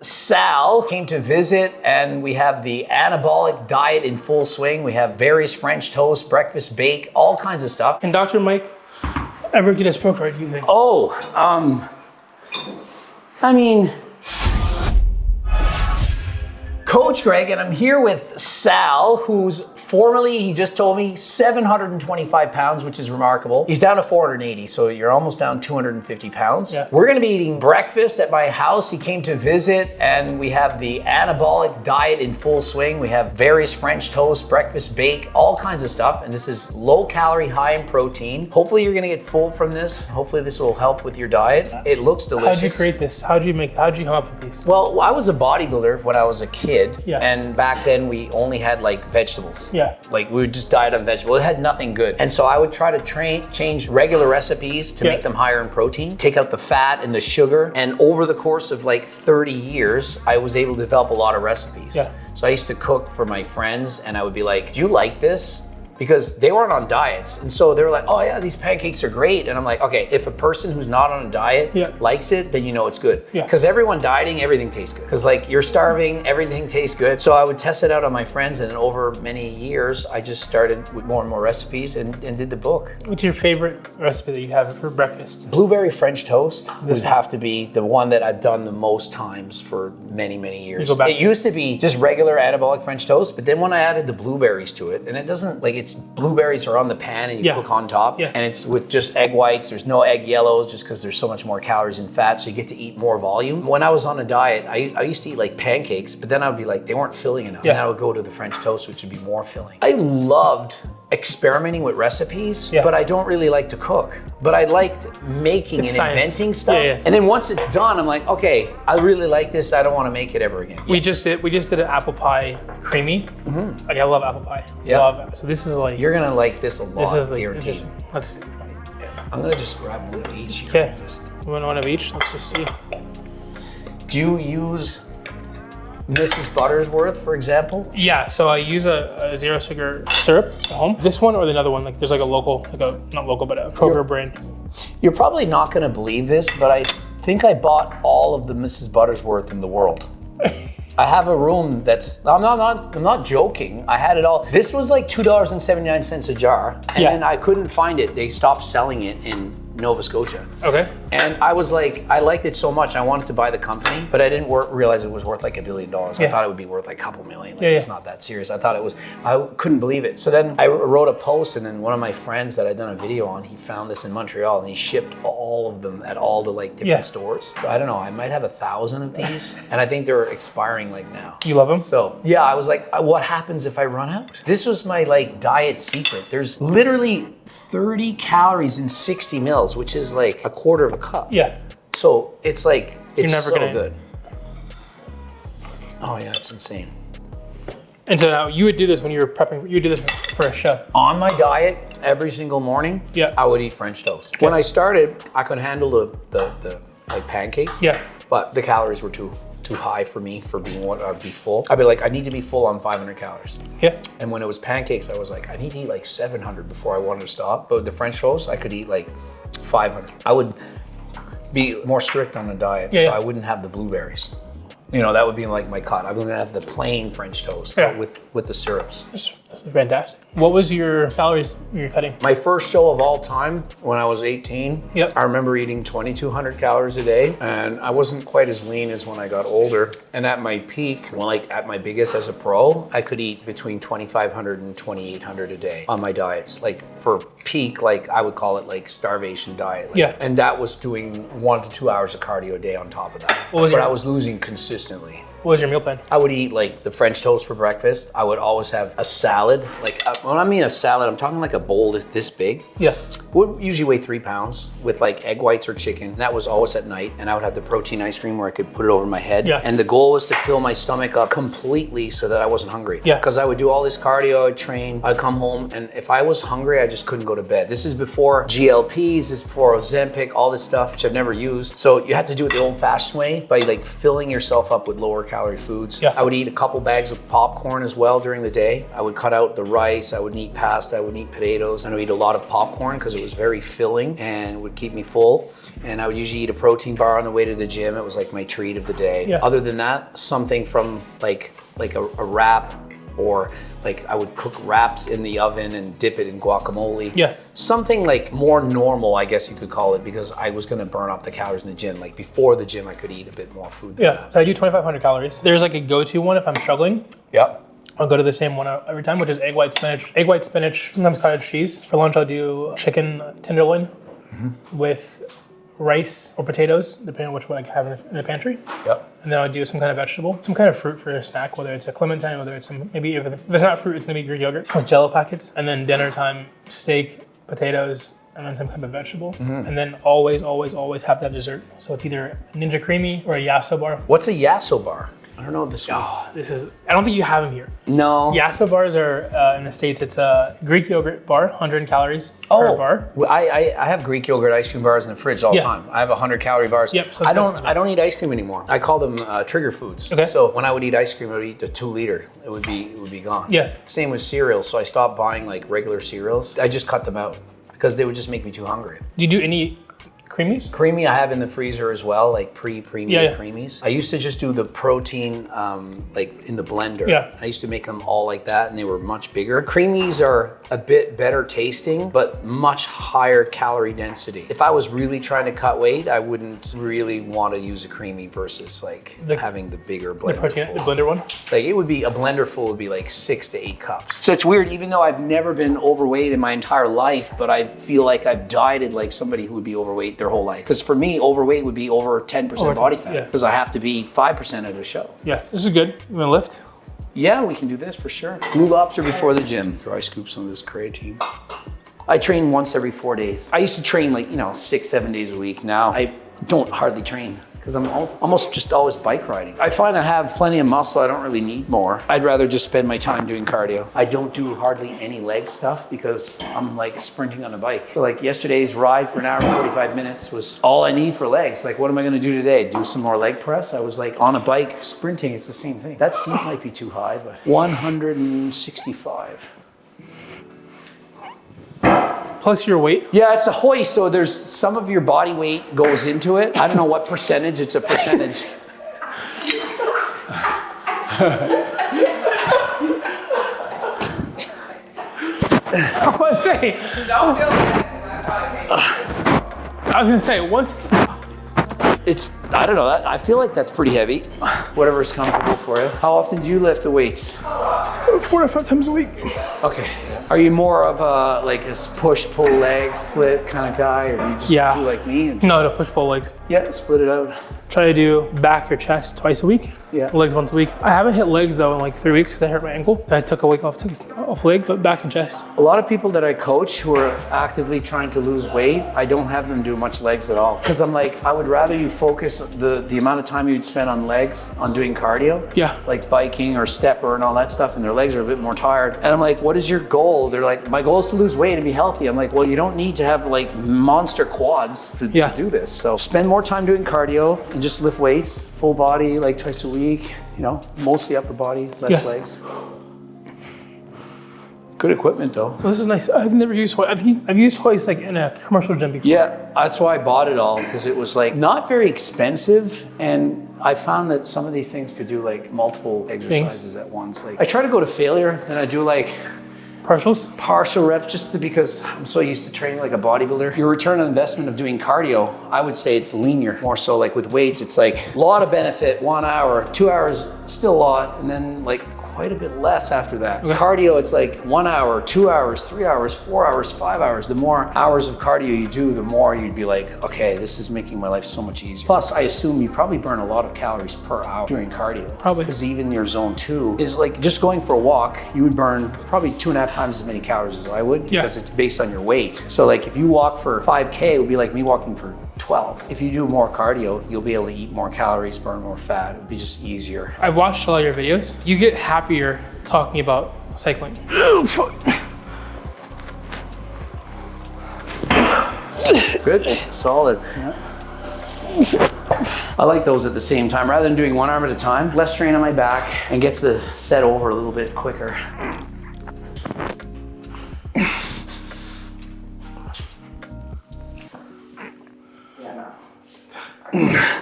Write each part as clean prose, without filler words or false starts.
Sal came to visit, and we have the anabolic diet in full swing. We have various French toast, breakfast bake, all kinds of stuff. Can Dr. Mike ever get us broke right, do you think? Coach Greg, and I'm here with Sal, who's formerly, he just told me, 725 pounds, which is remarkable. He's down to 480, so you're almost down 250 pounds. Yeah. We're gonna be eating breakfast at my house. He came to visit, and we have the anabolic diet in full swing. We have various French toast, breakfast bake, all kinds of stuff. And this is low calorie, high in protein. Hopefully you're gonna get full from this. Hopefully this will help with your diet. It looks delicious. How'd you create this? How'd you come up with these? Well, I was a bodybuilder when I was a kid. Yeah. And back then we only had like vegetables. Yeah. Like we would just diet on vegetables. It had nothing good. And so I would try to change regular recipes to make them higher in protein, take out the fat and the sugar. And over the course of like 30 years, I was able to develop a lot of recipes. Yeah. So I used to cook for my friends, and I would be like, do you like this? Because they weren't on diets. And so they were like, oh yeah, these pancakes are great. And I'm like, okay, if a person who's not on a diet likes it, then you know it's good. Because everyone dieting, everything tastes good. Because like you're starving, everything tastes good. So I would test it out on my friends, and over many years, I just started with more and more recipes and did the book. What's your favorite recipe that you have for breakfast? Blueberry French toast would have to be the one that I've done the most times for many, many years. It used to be just regular anabolic French toast, but then when I added the blueberries to it, and it doesn't, like blueberries are on the pan and you cook on top, and it's with just egg whites. There's no egg yellows just because there's so much more calories and fat, so you get to eat more volume. When I was on a diet, I used to eat like pancakes, but then I would be like, they weren't filling enough. And I would go to the French toast, which would be more filling. I loved experimenting with recipes, but I don't really like to cook. But I liked making and inventing stuff. And then once it's done, I'm like, okay, I really like this. I don't want to make it ever again. We just did an apple pie creamy. Like I love apple pie. So this is like, you're gonna like this a lot. This is like guaranteed. Let's see. I'm gonna just grab one of each here. Okay. One of each. Let's just see. Do you use Mrs. Buttersworth, for example? Yeah, so I use a zero sugar syrup at home. This one or the other one, like there's like a local, not local, but a Kroger brand. You're probably not gonna believe this, but I think I bought all of the Mrs. Buttersworth in the world. I have a room that's, I'm not joking. I had it all. This was like $2.79 a jar, and then I couldn't find it. They stopped selling it in Nova Scotia. Okay. And I was like, I liked it so much, I wanted to buy the company, but I didn't realize it was worth like $1 billion. I thought it would be worth like a couple million. Like it's not that serious. I thought it was, I couldn't believe it. So then I wrote a post, and then one of my friends that I'd done a video on, he found this in Montreal, and he shipped all of them at all the like different stores. So I don't know, I might have 1,000 of these, and I think they're expiring like now. You love them? So yeah, I was like, what happens if I run out? This was my like diet secret. There's literally 30 calories in 60 mils, which is like a quarter of a cup. Yeah. So it's like, it's never gonna... good. Oh yeah, it's insane. And so now you would do this when you were prepping, you would do this for a show? On my diet, every single morning, I would eat French toast. Okay. When I started, I could handle the like pancakes, but the calories were too high for me for being what I'd be full. I'd be like, I need to be full on 500 calories. Yeah. And when it was pancakes, I was like, I need to eat like 700 before I wanted to stop. But with the French toast, I could eat like 500. I would be more strict on the diet, so I wouldn't have the blueberries. You know, that would be like my cut. I'm gonna have the plain French toast with the syrups. That's fantastic. What was your calories you're cutting? My first show of all time, when I was 18, I remember eating 2,200 calories a day, and I wasn't quite as lean as when I got older. And at my peak, like at my biggest as a pro, I could eat between 2,500 and 2,800 a day on my diets. Like for peak, like I would call it like starvation diet. Like, and that was doing 1 to 2 hours of cardio a day on top of that. But I was losing consistently. What was your meal plan? I would eat like the French toast for breakfast. I would always have a salad. Like when I mean a salad, I'm talking like a bowl this big. Yeah. Would usually weigh 3 pounds with like egg whites or chicken. That was always at night. And I would have the protein ice cream where I could put it over my head. Yeah. And the goal was to fill my stomach up completely so that I wasn't hungry. Yeah. Because I would do all this cardio, I'd train, I'd come home, and if I was hungry, I just couldn't go to bed. This is before GLPs, this is before Ozempic, all this stuff, which I've never used. So you had to do it the old-fashioned way by like filling yourself up with lower calorie foods. Yeah. I would eat a couple bags of popcorn as well during the day. I would cut out the rice, I would eat pasta, I would eat potatoes, and I would eat a lot of popcorn because it was very filling and would keep me full. And I would usually eat a protein bar on the way to the gym. It was like my treat of the day. Yeah. Other than that, something from like a wrap, or like I would cook wraps in the oven and dip it in guacamole. Yeah. Something like more normal, I guess you could call it, because I was gonna burn off the calories in the gym. Like before the gym, I could eat a bit more food than that. So I do 2,500 calories. There's like a go-to one if I'm struggling. Yep. I'll go to the same one every time, which is egg white spinach, sometimes cottage cheese. For lunch, I'll do chicken tenderloin with rice or potatoes, depending on which one I have in the pantry. Yep. And then I'll do some kind of vegetable, some kind of fruit for a snack, whether it's a clementine, whether it's some, maybe if it's not fruit, it's gonna be Greek yogurt with Jello packets. And then dinner time, steak, potatoes, and then some kind of vegetable. And then always have that dessert. So it's either a Ninja Creamy or a Yasso bar. What's a Yasso bar? I don't know this one. Oh, I don't think you have them here. No. Yasso bars are, in the States, it's a Greek yogurt bar, 100 calories per bar. Well, I have Greek yogurt ice cream bars in the fridge all the time. I have 100-calorie bars. Yep. So I don't eat ice cream anymore. I call them trigger foods. Okay. So when I would eat ice cream, I would eat the 2-liter. It would be gone. Yeah. Same with cereals. So I stopped buying like regular cereals. I just cut them out because they would just make me too hungry. Do you do any creamies? Creamy I have in the freezer as well, like pre-made creamies. I used to just do the protein like in the blender. Yeah. I used to make them all like that and they were much bigger. Creamies are a bit better tasting, but much higher calorie density. If I was really trying to cut weight, I wouldn't really want to use a creamy versus like having the bigger blender The blender one? Like it would be, a blender full would be like 6 to 8 cups. So it's weird, even though I've never been overweight in my entire life, but I feel like I've dieted like somebody who would be overweight their whole life. Because for me, overweight would be over 10% body fat, because I have to be 5% at a show. Yeah, this is good. You wanna lift? Yeah, we can do this for sure. Blue Lobster before the gym. Dry scoop some of this creatine. I train once every 4 days. I used to train like, 6-7 days a week. Now I don't hardly train, because I'm almost just always bike riding. I find I have plenty of muscle, I don't really need more. I'd rather just spend my time doing cardio. I don't do hardly any leg stuff because I'm like sprinting on a bike. So like yesterday's ride for an hour and 45 minutes was all I need for legs. Like what am I gonna do today? Do some more leg press? I was like on a bike sprinting, it's the same thing. That seat might be too high, but 165. Plus your weight? Yeah, it's a hoist, so there's some of your body weight goes into it. I don't know what percentage, it's a percentage. I was gonna say. Don't feel bad. I was gonna say, once. It's, I don't know, I feel like that's pretty heavy. Whatever's comfortable for you. How often do you lift the weights? 4 to 5 times a week. Okay. Are you more of a like a push-pull leg split kind of guy, or do you just do like me? And just, no, push-pull legs. Yeah, split it out. Try to do back or chest twice a week. Yeah. Legs once a week. I haven't hit legs though in like 3 weeks because I hurt my ankle. I took a week off legs, but back and chest. A lot of people that I coach who are actively trying to lose weight, I don't have them do much legs at all. Because I'm like, I would rather you focus the amount of time you'd spend on legs on doing cardio. Yeah. Like biking or stepper and all that stuff, and their legs are a bit more tired. And I'm like, what is your goal? They're like, my goal is to lose weight and be healthy. I'm like, well, you don't need to have like monster quads to do this. So spend more time doing cardio and just lift weights, full body, like twice a week, mostly upper body, less legs. Good equipment though. Well, this is nice. I've never used hoist. I've used hoist like in a commercial gym before. Yeah, that's why I bought it all, because it was like not very expensive, and I found that some of these things could do like multiple exercises at once. Like I try to go to failure, and I do like partial reps just because I'm so used to training like a bodybuilder. Your return on investment of doing cardio, I would say it's linear. More so like with weights, it's like a lot of benefit, 1 hour, 2 hours, still a lot, and then like quite a bit less after that. Okay. Cardio, it's like 1 hour, 2 hours, 3 hours, 4 hours, 5 hours. The more hours of cardio you do, the more you'd be like, okay, this is making my life so much easier. Plus, I assume you probably burn a lot of calories per hour during cardio. Probably. Because even your zone 2 is like just going for a walk, you would burn probably 2.5 times as many calories as I would, because it's based on your weight. So like if you walk for 5K, it would be like me walking for 12. If you do more cardio, you'll be able to eat more calories, burn more fat. It would be just easier. I've watched a lot of your videos. You get happier talking about cycling. Good, solid. Yeah. I like those at the same time. Rather than doing 1 arm at a time, less strain on my back and gets the set over a little bit quicker.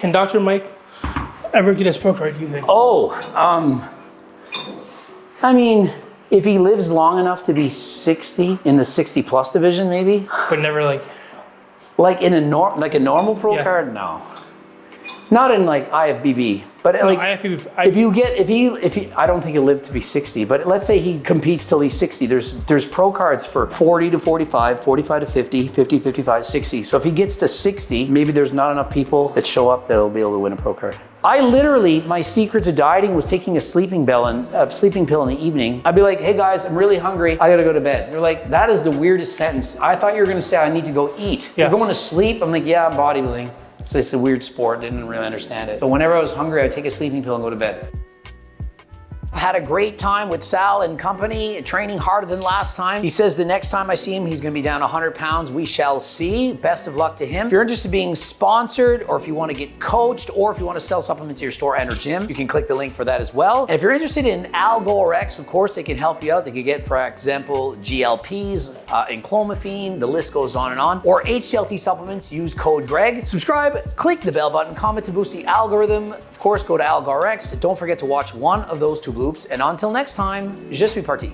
Can Dr. Mike ever get his pro card, do you think? Oh, I mean, if he lives long enough to be 60, in the 60 plus division maybe. But never like in a normal pro card, no. Not in like IFBB, but no, like if he, I don't think he'll live to be 60, but let's say he competes till he's 60. There's pro cards for 40 to 45, 45 to 50, 50, 55, 60. So if he gets to 60, maybe there's not enough people that show up that'll be able to win a pro card. I literally, my secret to dieting was taking a sleeping pill in the evening. I'd be like, hey guys, I'm really hungry. I gotta go to bed. They're like, that is the weirdest sentence. I thought you were gonna say I need to go eat. You're going to sleep? I'm like, yeah, I'm bodybuilding. It's a weird sport, didn't really understand it. But whenever I was hungry, I'd take a sleeping pill and go to bed. I had a great time with Sal and company, training harder than last time. He says the next time I see him, he's gonna be down 100 pounds. We shall see. Best of luck to him. If you're interested in being sponsored, or if you wanna get coached, or if you wanna sell supplements to your store and or gym, you can click the link for that as well. And if you're interested in AlgoRx, of course, they can help you out. They could get, for example, GLPs, and clomiphene, the list goes on and on. Or HGLT supplements, use code Greg. Subscribe, click the bell button, comment to boost the algorithm. Of course, go to AlgoRx. Don't forget to watch one of those two bloops. And until next time, je suis parti.